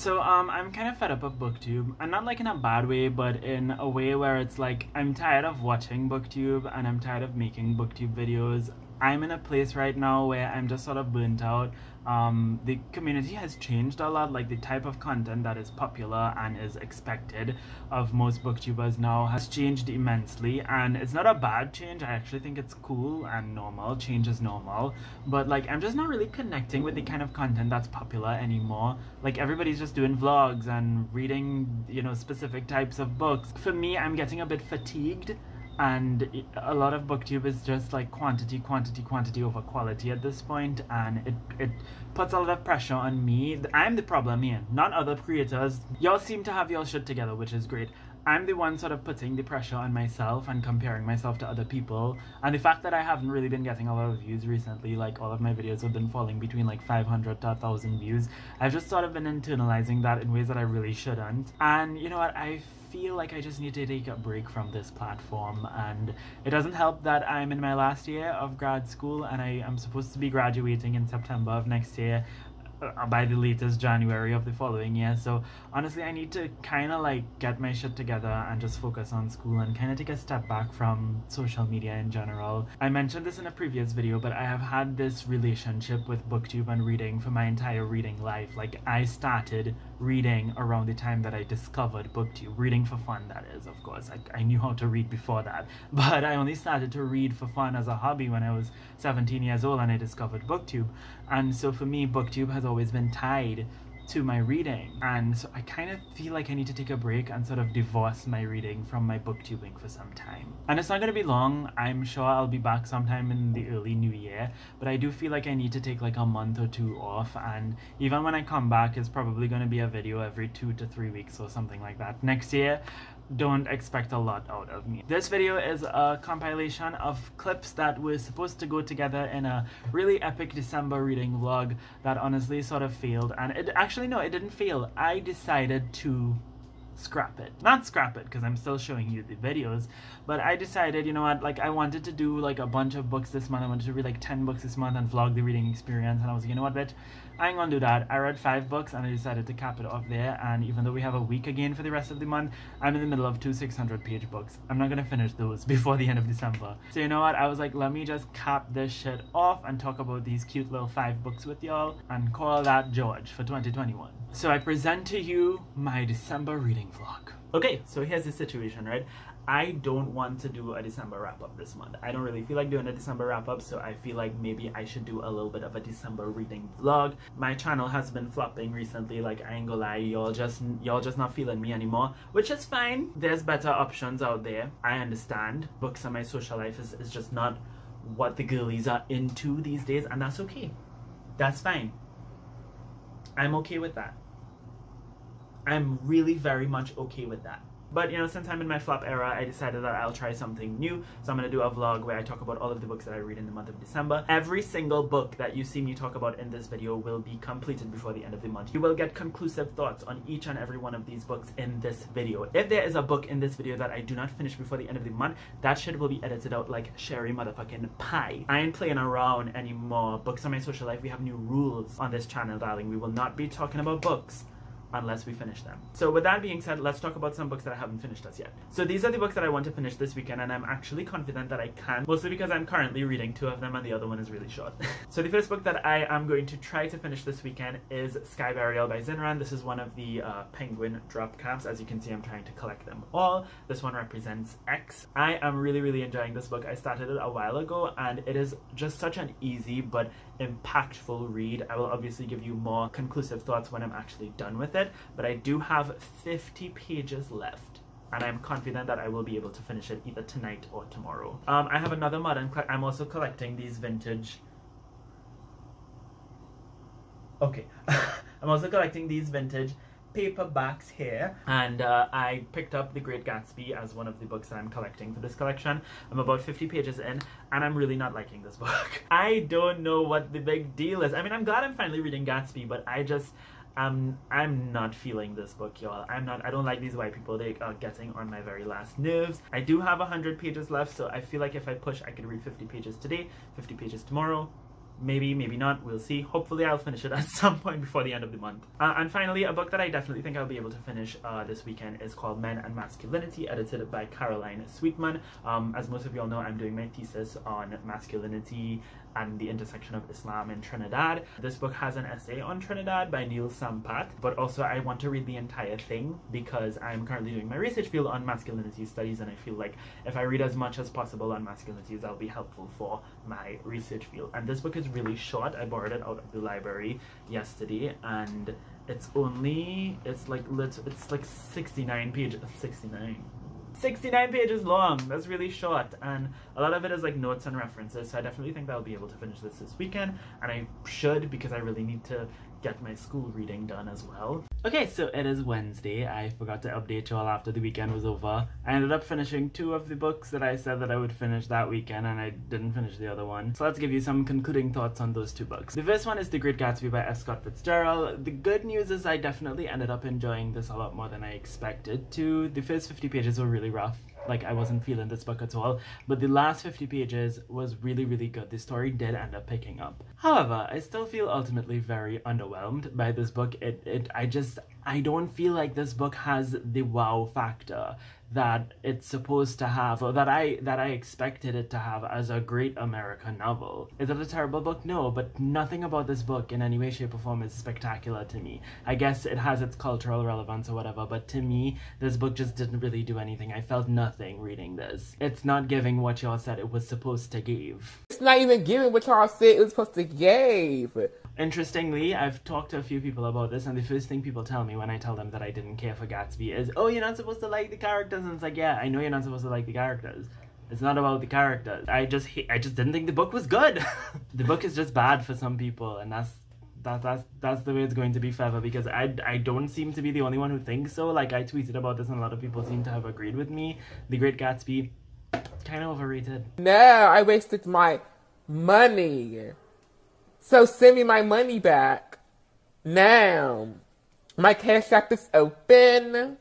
So I'm kind of fed up of booktube, and not like in a bad way, but in a way where it's like I'm tired of watching booktube and I'm tired of making booktube videos. I'm in a place right now where I'm just sort of burnt out. The community has changed a lot, like the type of content that is popular and is expected of most booktubers now has changed immensely, and it's not a bad change. I actually think it's cool and normal. Change is normal, but like I'm just not really connecting with the kind of content that's popular anymore. Like everybody's just doing vlogs and reading, you know, specific types of books. For me, I'm getting a bit fatigued. And a lot of booktube is just like quantity over quality at this point, and it puts a lot of pressure on me. I'm the problem here, not other creators. Y'all seem to have your shit together, which is great. I'm the one sort of putting the pressure on myself and comparing myself to other people, and the fact that I haven't really been getting a lot of views recently, like all of my videos have been falling between like 500 to 1,000 views. I've just sort of been internalizing that in ways that I really shouldn't, and you know what, I feel like I just need to take a break from this platform. And it doesn't help that I'm in my last year of grad school and I am supposed to be graduating in September of next year, by the latest January of the following year. So honestly, I need to kind of like get my shit together and just focus on school and kind of take a step back from social media in general. I mentioned this in a previous video, but I have had this relationship with booktube and reading for my entire reading life. Like I started reading around the time that I discovered booktube. Reading for fun, that is, of course. I knew how to read before that, but I only started to read for fun as a hobby when I was 17 years old and I discovered booktube. And so for me, booktube has always been tied to my reading, and so I kind of feel like I need to take a break and sort of divorce my reading from my booktubing for some time. And it's not going to be long. I'm sure I'll be back sometime in the early new year, but I do feel like I need to take like a month or two off, and even when I come back, it's probably going to be a video every 2 to 3 weeks or something like that. Next year, don't expect a lot out of me. This video is a compilation of clips that were supposed to go together in a really epic December reading vlog that honestly sort of failed. And it actually, no, it didn't fail. I decided to scrap it. Not scrap it, because I'm still showing you the videos, but I decided, you know what, like I wanted to do like a bunch of books this month. I wanted to read like 10 books this month and vlog the reading experience, and I was like, you know what, bitch, I ain't gonna do that. I read 5 books and I decided to cap it off there, and even though we have a week again for the rest of the month, I'm in the middle of 2 600-page books. I'm not gonna finish those before the end of December. So you know what, I was like, let me just cap this shit off and talk about these cute little 5 books with y'all and call that George for 2021. So I present to you my December reading vlog. Okay, so here's the situation, right? I don't want to do a December wrap-up this month. I don't really feel like doing a December wrap-up, so I feel like maybe I should do a little bit of a December reading vlog. My channel has been flopping recently, like I ain't gonna lie, y'all just not feeling me anymore, which is fine. There's better options out there. I understand. Books on my social life is just not what the girlies are into these days, and that's okay. That's fine. I'm okay with that. I'm really very much okay with that. But you know, since I'm in my flop era, I decided that I'll try something new. So I'm going to do a vlog where I talk about all of the books that I read in the month of December. Every single book that you see me talk about in this video will be completed before the end of the month. You will get conclusive thoughts on each and every one of these books in this video. If there is a book in this video that I do not finish before the end of the month, that shit will be edited out like Sherry motherfucking pie. I ain't playing around anymore. Books on my social life, we have new rules on this channel, darling. We will not be talking about books unless we finish them. So with that being said, let's talk about some books that I haven't finished as yet. So these are the books that I want to finish this weekend, and I'm actually confident that I can, mostly because I'm currently reading 2 of them and the other one is really short. So the first book that I am going to try to finish this weekend is Sky Burial by Xinran. This is one of the penguin drop caps. As you can see, I'm trying to collect them all. This one represents X. I am really enjoying this book. I started it a while ago, and it is just such an easy but impactful read. I will obviously give you more conclusive thoughts when I'm actually done with it, but I do have 50 pages left, and I'm confident that I will be able to finish it either tonight or tomorrow. I have another modern I'm also collecting these vintage... Okay. I'm also collecting these vintage paperbacks here, and I picked up The Great Gatsby as one of the books that I'm collecting for this collection. I'm about 50 pages in, and I'm really not liking this book. I don't know what the big deal is. I mean, I'm glad I'm finally reading Gatsby, but I just... I'm not feeling this book, y'all. I don't like these white people. They are getting on my very last nerves. I do have 100 pages left, so I feel like if I push, I could read 50 pages today, 50 pages tomorrow. Maybe, maybe not, we'll see. Hopefully I'll finish it at some point before the end of the month. And finally, a book that I definitely think I'll be able to finish this weekend is called Men and Masculinity, edited by Caroline Sweetman. As most of y'all know, I'm doing my thesis on masculinity and the intersection of Islam in Trinidad. This book has an essay on Trinidad by Neil Sampat, but also I want to read the entire thing because I'm currently doing my research field on masculinity studies, and I feel like if I read as much as possible on masculinities, that'll be helpful for my research field. And this book is really short. I borrowed it out of the library yesterday, and it's like 69 pages. 69 pages long. That's really short, and a lot of it is like notes and references, so I definitely think that I'll be able to finish this weekend, and I should, because I really need to get my school reading done as well. Okay, so it is Wednesday. I forgot to update you all after the weekend was over. I ended up finishing 2 of the books that I said that I would finish that weekend, and I didn't finish the other one. So let's give you some concluding thoughts on those 2 books. The first one is The Great Gatsby by F. Scott Fitzgerald. The good news is I definitely ended up enjoying this a lot more than I expected to. The first 50 pages were really rough. Like, I wasn't feeling this book at all, but the last 50 pages was really, really good. The story did end up picking up. However, I still feel ultimately very underwhelmed by this book. I don't feel like this book has the wow factor that it's supposed to have, or that I expected it to have as a great American novel. Is it a terrible book? No, but nothing about this book in any way, shape, or form is spectacular to me. I guess it has its cultural relevance or whatever, but to me, this book just didn't really do anything. I felt nothing reading this. It's not giving what y'all said it was supposed to give. It's not even giving what y'all said it was supposed to give. Interestingly, I've talked to a few people about this, and the first thing people tell me when I tell them that I didn't care for Gatsby is, oh, you're not supposed to like the characters, and it's like, yeah, I know you're not supposed to like the characters. It's not about the characters. I just didn't think the book was good. The book is just bad for some people, and that's the way it's going to be forever, because I don't seem to be the only one who thinks so. Like, I tweeted about this, and a lot of people seem to have agreed with me. The Great Gatsby, kind of overrated. No, I wasted my money. So send me my money back. Now. My Cash App is open.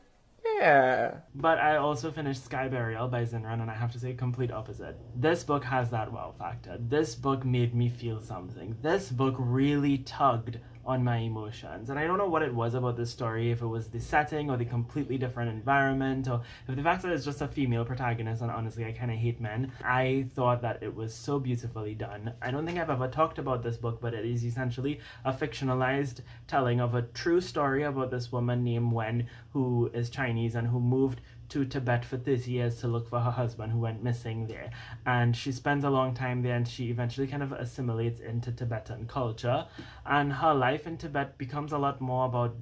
Yeah. But I also finished Sky Burial by Xinran, and I have to say complete opposite. This book has that wow factor. This book made me feel something. This book really tugged on my emotions, and I don't know what it was about this story, if it was the setting or the completely different environment, or if the fact that it's just a female protagonist, and honestly I kind of hate men. I thought that it was so beautifully done. I don't think I've ever talked about this book, but it is essentially a fictionalized telling of a true story about this woman named Wen, who is Chinese and who moved to Tibet for 30 years to look for her husband who went missing there, and she spends a long time there, and she eventually kind of assimilates into Tibetan culture, and her life in Tibet becomes a lot more about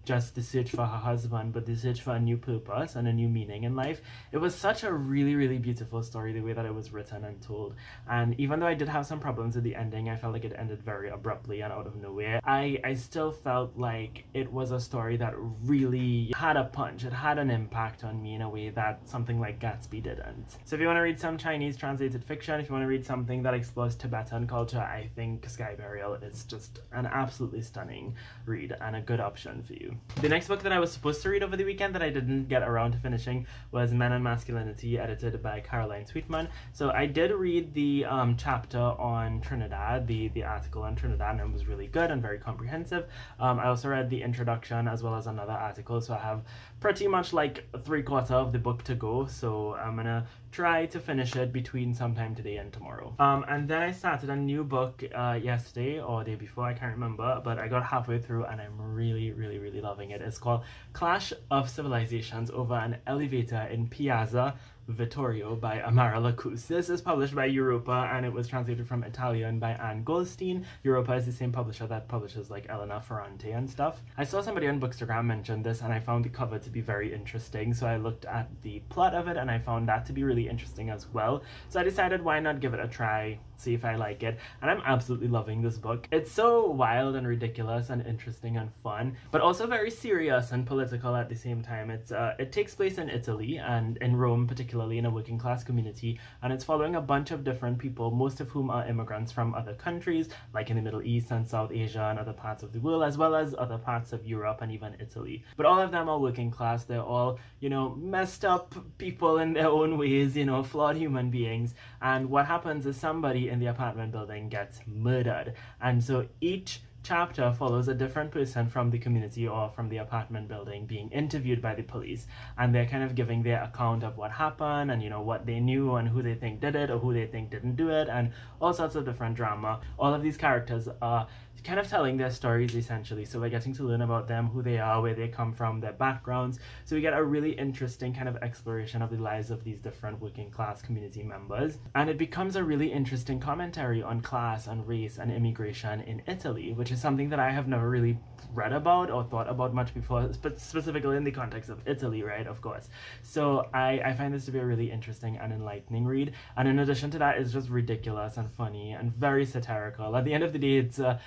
just the search for her husband, but the search for a new purpose and a new meaning in life. It was such a really, really beautiful story, the way that it was written and told. And even though I did have some problems with the ending, I felt like it ended very abruptly and out of nowhere. I still felt like it was a story that really had a punch. It had an impact on me in a way that something like Gatsby didn't. So if you want to read some Chinese translated fiction, if you want to read something that explores Tibetan culture, I think Sky Burial is just an absolutely stunning read and a good option for you. The next book that I was supposed to read over the weekend that I didn't get around to finishing was Men and Masculinity, edited by Caroline Sweetman. So I did read the chapter on Trinidad, the article on Trinidad, and it was really good and very comprehensive. I also read the introduction as well as another article, so I have pretty much like 3/4 of the book to go, so I'm gonna try to finish it between sometime today and tomorrow. And then I started a new book yesterday or day before, I can't remember, but I got halfway through and I'm really, really, really loving it. It's called Clash of Civilizations Over an Elevator in Piazza Vittorio by Amara Lakhous. This is published by Europa, and it was translated from Italian by Anne Goldstein. Europa is the same publisher that publishes like Elena Ferrante and stuff. I saw somebody on Bookstagram mention this, and I found the cover to be very interesting, so I looked at the plot of it and I found that to be really interesting as well. So I decided, why not give it a try, see if I like it, and I'm absolutely loving this book. It's so wild and ridiculous and interesting and fun, but also very serious and political at the same time. It takes place in Italy, and in Rome particularly, particularly in a working class community, and it's following a bunch of different people, most of whom are immigrants from other countries, like in the Middle East and South Asia and other parts of the world, as well as other parts of Europe and even Italy. But all of them are working class. They're all, you know, messed up people in their own ways, you know, flawed human beings. And what happens is somebody in the apartment building gets murdered. And so each chapter follows a different person from the community or from the apartment building being interviewed by the police, and they're kind of giving their account of what happened and, you know, what they knew and who they think did it or who they think didn't do it, and all sorts of different drama. All of these characters are kind of telling their stories essentially, so we're getting to learn about them, who they are, where they come from, their backgrounds. So we get a really interesting kind of exploration of the lives of these different working class community members, and it becomes a really interesting commentary on class and race and immigration in Italy, which is something that I have never really read about or thought about much before, but specifically in the context of Italy, right, of course. So I find this to be a really interesting and enlightening read, and in addition to that, it's just ridiculous and funny and very satirical. At the end of the day, it's a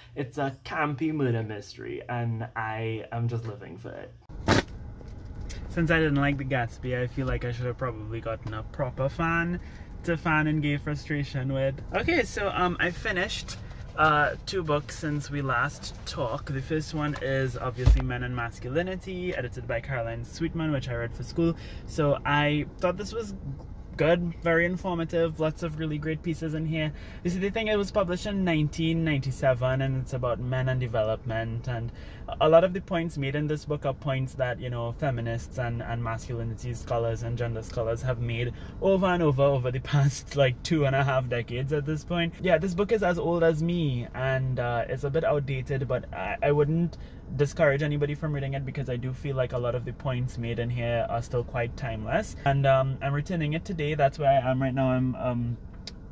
campy murder mystery, and I am just living for it. Since I didn't like the Gatsby, I feel like I should have probably gotten a proper fan to fan and gay frustration with. Okay, so I finished 2 books since we last talked. The first one is obviously Men and Masculinity, edited by Caroline Sweetman, which I read for school. So I thought this was good, very informative, lots of really great pieces in here. You see, the thing, it was published in 1997, and it's about men and development, and a lot of the points made in this book are points that, you know, feminists and masculinity scholars and gender scholars have made over and over the past like 2.5 decades at this point. Yeah, this book is as old as me, and it's a bit outdated, but I wouldn't discourage anybody from reading it, because I do feel like a lot of the points made in here are still quite timeless. And I'm returning it today. That's where I am right now. I'm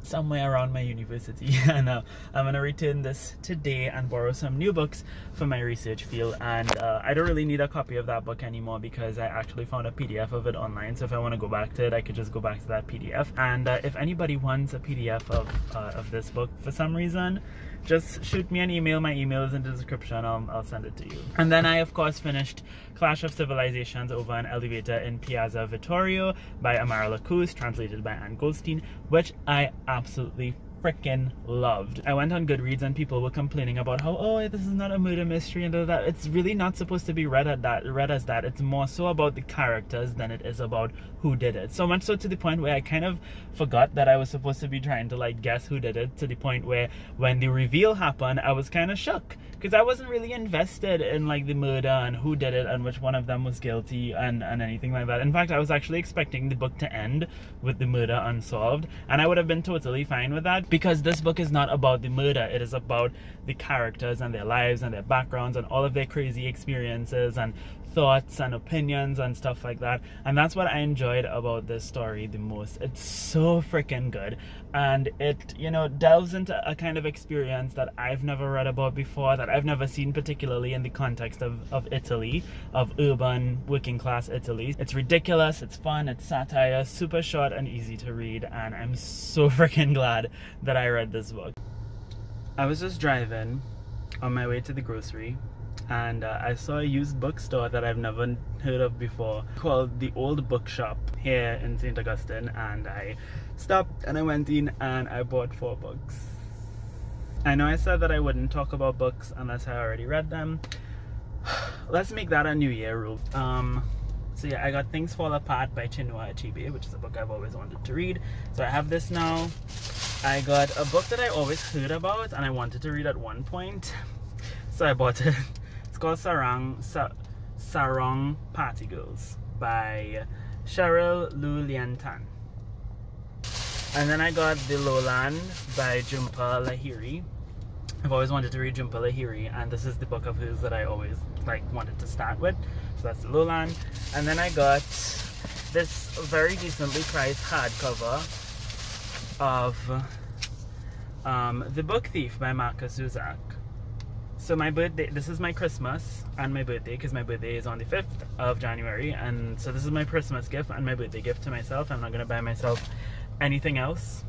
somewhere around my university, and I'm gonna return this today and borrow some new books for my research field. And I don't really need a copy of that book anymore, because I actually found a PDF of it online, so if I want to go back to it, I could just go back to that PDF. And if anybody wants a PDF of this book for some reason, just shoot me an email. My email is in the description. I'll send it to you. And then I, of course, finished Clash of Civilizations Over an Elevator in Piazza Vittorio by Amara Lakhous, translated by Anne Goldstein, which I absolutely freaking loved. I went on Goodreads and people were complaining about how, oh, this is not a murder mystery and that. It's really not supposed to be read as that. It's more so about the characters than it is about who did it. So much so to the point where I kind of forgot that I was supposed to be trying to like guess who did it, to the point where when the reveal happened, I was kind of shook, because I wasn't really invested in like the murder and who did it and which one of them was guilty and anything like that. In fact, I was actually expecting the book to end with the murder unsolved, and I would have been totally fine with that, because this book is not about the murder. It is about the characters and their lives and their backgrounds and all of their crazy experiences and thoughts and opinions and stuff like that. And that's what I enjoyed about this story the most. It's so freaking good, and it, you know, delves into a kind of experience that I've never read about before, that I've never seen, particularly in the context of Italy, of urban working class Italy. It's ridiculous, it's fun, it's satire, super short and easy to read, and I'm so freaking glad that I read this book. I was just driving on my way to the grocery, and I saw a used bookstore that I've never heard of before, called the Old Bookshop here in St. Augustine, and I stopped and I went in and I bought 4 books. I know I said that I wouldn't talk about books unless I already read them. Let's make that a New Year rule. So yeah, I got Things Fall Apart by Chinua Achebe, which is a book I've always wanted to read. So I have this now. I got a book that I always heard about and I wanted to read at one point, so I bought it. It's called Sarong Party Girls by Cheryl Lu Liantan. And then I got The Lowland by Jhumpa Lahiri. I've always wanted to read Jhumpa Lahiri, and this is the book of hers that I always wanted to start with. So that's The Lowland. And then I got this very decently priced hardcover of The Book Thief by Marcus Zuzak. So my birthday, this is my Christmas and my birthday, because my birthday is on the 5th of January, and so this is my Christmas gift and my birthday gift to myself. I'm not going to buy myself anything else.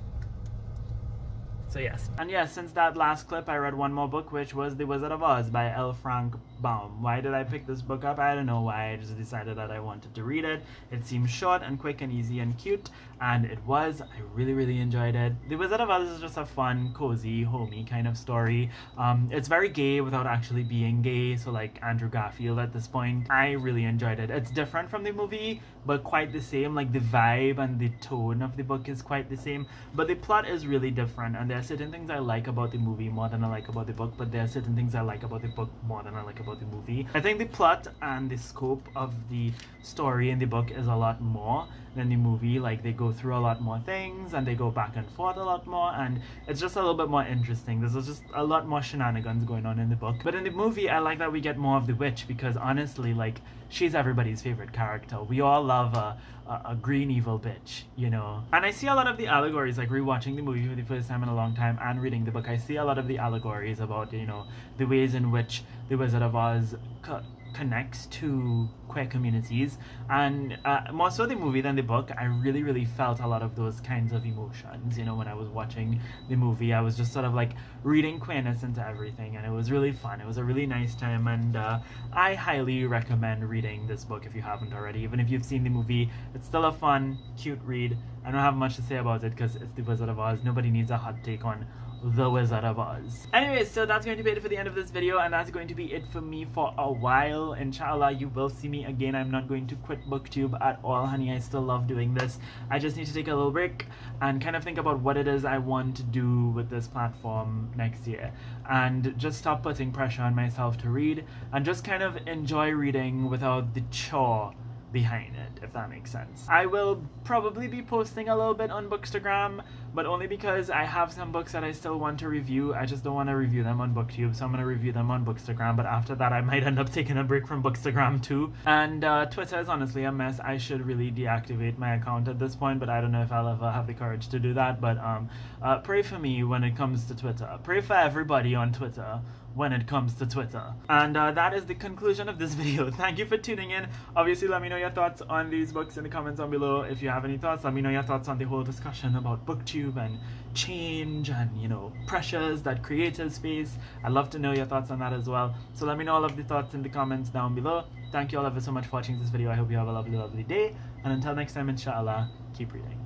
So yes. And yeah, since that last clip, I read one more book, which was The Wizard of Oz by Elle Frank Baum. Why did I pick this book up? I don't know why. I just decided that I wanted to read it. It seemed short and quick and easy and cute, and it was. I really enjoyed it. The Wizard of Oz is just a fun, cozy, homey kind of story. It's very gay without actually being gay, so like Andrew Garfield at this point. I really enjoyed it. It's different from the movie, but quite the same. Like the vibe and the tone of the book is quite the same, but the plot is really different, and there are certain things I like about the movie more than I like about the book, but there are certain things I like about the book more than I like about the movie. I think the plot and the scope of the story in the book is a lot more than the movie. Like they go through a lot more things and they go back and forth a lot more, and it's just a little bit more interesting. There's just a lot more shenanigans going on in the book. But in the movie, I like that we get more of the witch, because honestly, like, she's everybody's favorite character. We all love a green evil bitch, you know? And I see a lot of the allegories, like rewatching the movie for the first time in a long time and reading the book. I see a lot of the allegories about, you know, the ways in which the Wizard of Oz connects to queer communities, and more so the movie than the book. I really felt a lot of those kinds of emotions, you know, when I was watching the movie. I was just sort of like reading queerness into everything, and it was really fun. It was a really nice time, and I highly recommend reading this book if you haven't already. Even if you've seen the movie, it's still a fun, cute read. I don't have much to say about it because it's the Wizard of Oz. Nobody needs a hot take on the Wizard of Oz. Anyways, so that's going to be it for the end of this video, and that's going to be it for me for a while. Inshallah, you will see me again. I'm not going to quit BookTube at all, honey. I still love doing this. I just need to take a little break and kind of think about what it is I want to do with this platform next year, and just stop putting pressure on myself to read and just kind of enjoy reading without the chore behind it, if that makes sense. I will probably be posting a little bit on Bookstagram, but only because I have some books that I still want to review. I just don't want to review them on BookTube, so I'm going to review them on Bookstagram, but after that I might end up taking a break from Bookstagram too. And Twitter is honestly a mess. I should really deactivate my account at this point, but I don't know if I'll ever have the courage to do that. But pray for me when it comes to Twitter. Pray for everybody on Twitter when it comes to Twitter. And that is the conclusion of this video. Thank you for tuning in. Obviously, let me know your thoughts on these books in the comments down below. If you have any thoughts, let me know your thoughts on the whole discussion about BookTube and change and, you know, pressures that creators face. I'd love to know your thoughts on that as well. So let me know all of the thoughts in the comments down below. Thank you all ever so much for watching this video. I hope you have a lovely day. And until next time, inshallah, keep reading.